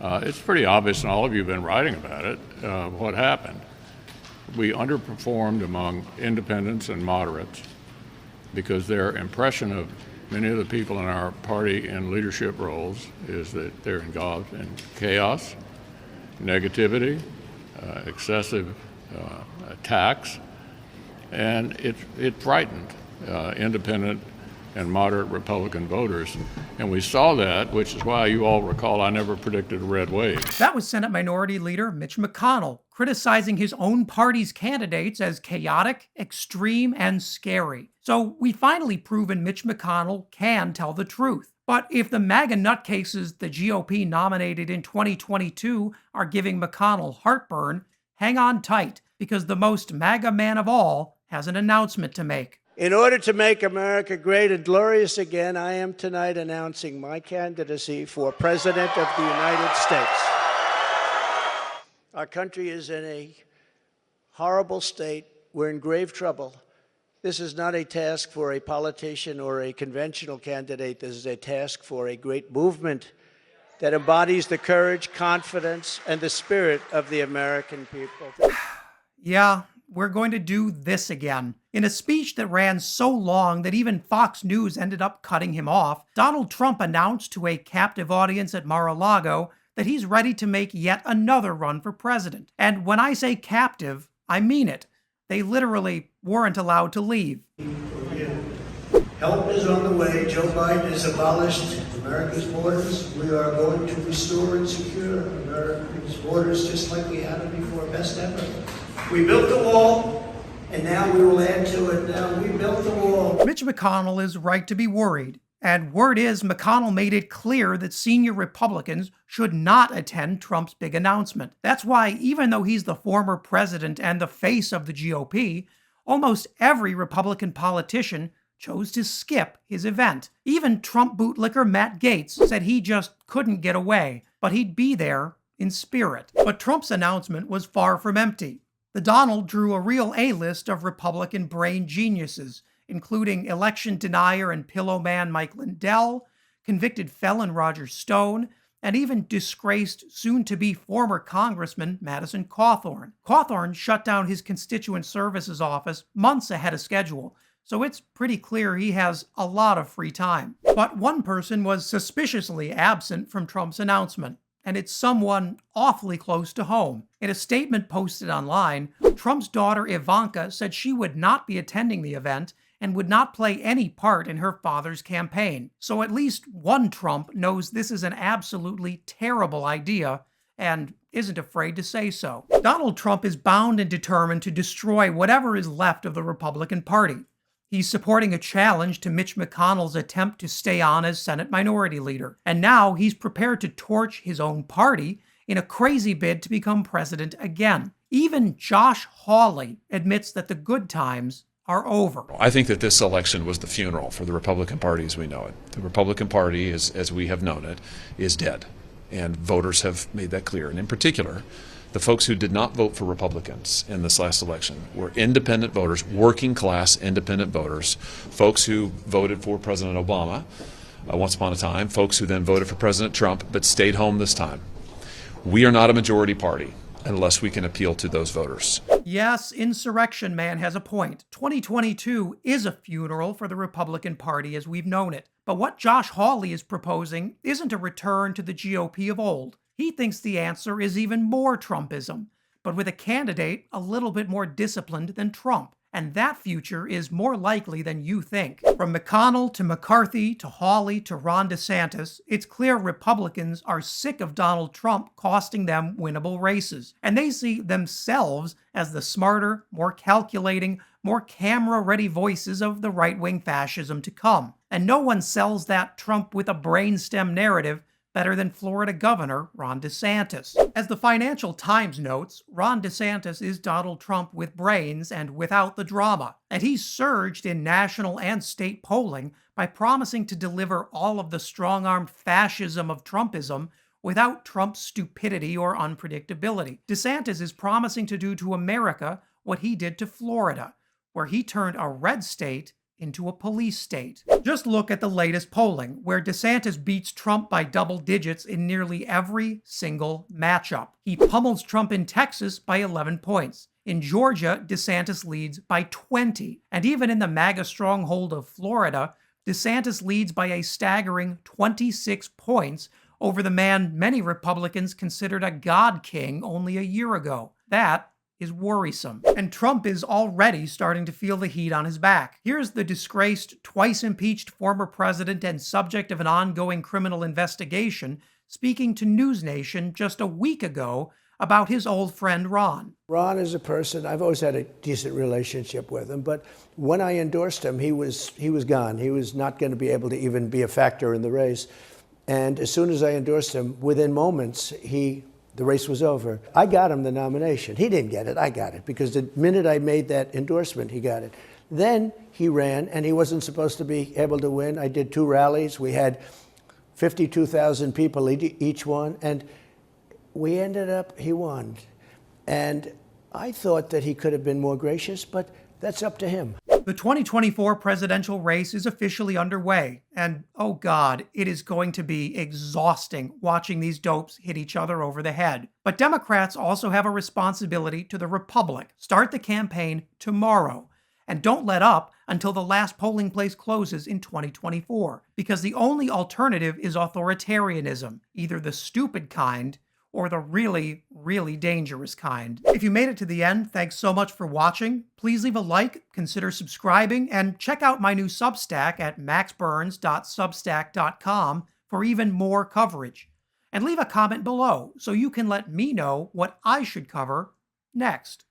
It's pretty obvious, and all of you have been writing about it, what happened. We underperformed among independents and moderates because their impression of many of the people in our party in leadership roles is that they're involved in chaos, negativity, excessive attacks, and it frightened independent and moderate Republican voters. And we saw that, which is why you all recall I never predicted a red wave. That was Senate Minority Leader Mitch McConnell, criticizing his own party's candidates as chaotic, extreme, and scary. So we finally proven Mitch McConnell can tell the truth. But if the MAGA nutcases the GOP nominated in 2022 are giving McConnell heartburn, hang on tight, because the most MAGA man of all has an announcement to make. In order to make America great and glorious again, I am tonight announcing my candidacy for President of the United States. Our country is in a horrible state. We're in grave trouble. This is not a task for a politician or a conventional candidate. This is a task for a great movement that embodies the courage, confidence, and the spirit of the American people. Yeah, we're going to do this again. In a speech that ran so long that even Fox News ended up cutting him off, Donald Trump announced to a captive audience at Mar-a-Lago that he's ready to make yet another run for president. And when I say captive, I mean it. They literally weren't allowed to leave. Help is on the way. Joe Biden has abolished America's borders. We are going to restore and secure America's borders just like we had them before, best ever. We built the wall, and now we will add to it. Now we built the wall. Mitch McConnell is right to be worried. And word is McConnell made it clear that senior Republicans should not attend Trump's big announcement. That's why, even though he's the former president and the face of the GOP, almost every Republican politician chose to skip his event. Even Trump bootlicker Matt Gaetz said he just couldn't get away, but he'd be there in spirit. But Trump's announcement was far from empty. The Donald drew a real A-list of Republican brain geniuses, including election denier and pillow man Mike Lindell, convicted felon Roger Stone, and even disgraced soon-to-be former Congressman Madison Cawthorn. Cawthorn shut down his constituent services office months ahead of schedule, so it's pretty clear he has a lot of free time. But one person was suspiciously absent from Trump's announcement, and it's someone awfully close to home. In a statement posted online, Trump's daughter Ivanka said she would not be attending the event and would not play any part in her father's campaign. So at least one Trump knows this is an absolutely terrible idea and isn't afraid to say so. Donald Trump is bound and determined to destroy whatever is left of the Republican Party. He's supporting a challenge to Mitch McConnell's attempt to stay on as Senate Minority Leader. And now he's prepared to torch his own party in a crazy bid to become president again. Even Josh Hawley admits that the good times are over. I think that this election was the funeral for the Republican Party as we know it. The Republican Party, as we have known it, is dead. And voters have made that clear. And in particular, the folks who did not vote for Republicans in this last election were independent voters, working class independent voters, folks who voted for President Obama once upon a time, folks who then voted for President Trump but stayed home this time. We are not a majority party unless we can appeal to those voters. Yes, Insurrection Man has a point. 2022 is a funeral for the Republican Party as we've known it. But what Josh Hawley is proposing isn't a return to the GOP of old. He thinks the answer is even more Trumpism, but with a candidate a little bit more disciplined than Trump. And that future is more likely than you think. From McConnell to McCarthy to Hawley to Ron DeSantis, it's clear Republicans are sick of Donald Trump costing them winnable races. And they see themselves as the smarter, more calculating, more camera-ready voices of the right-wing fascism to come. And no one sells that Trump with a brainstem narrative better than Florida Governor Ron DeSantis. As the Financial Times notes, Ron DeSantis is Donald Trump with brains and without the drama, and he's surged in national and state polling by promising to deliver all of the strong-armed fascism of Trumpism without Trump's stupidity or unpredictability. DeSantis is promising to do to America what he did to Florida, where he turned a red state into a police state. Just look at the latest polling, where DeSantis beats Trump by double digits in nearly every single matchup. He pummels Trump in Texas by 11 points. In Georgia, DeSantis leads by 20. And even in the MAGA stronghold of Florida, DeSantis leads by a staggering 26 points over the man many Republicans considered a god king only a year ago. That is worrisome. And Trump is already starting to feel the heat on his back. Here's the disgraced, twice impeached former president and subject of an ongoing criminal investigation speaking to News Nation just a week ago about his old friend Ron. Ron is a person, I've always had a decent relationship with him, but when I endorsed him, he was gone. He was not going to be able to even be a factor in the race. And as soon as I endorsed him, within moments, the race was over. I got him the nomination. He didn't get it, I got it, because the minute I made that endorsement, he got it. Then he ran, and he wasn't supposed to be able to win. I did 2 rallies. We had 52,000 people each one, and he won. And I thought that he could have been more gracious, but that's up to him. The 2024 presidential race is officially underway, and oh God, it is going to be exhausting watching these dopes hit each other over the head. But Democrats also have a responsibility to the Republic. Start the campaign tomorrow, and don't let up until the last polling place closes in 2024, because the only alternative is authoritarianism, either the stupid kind or the really, really dangerous kind. If you made it to the end, thanks so much for watching. Please leave a like, consider subscribing, and check out my new Substack at maxburns.substack.com for even more coverage. And leave a comment below so you can let me know what I should cover next.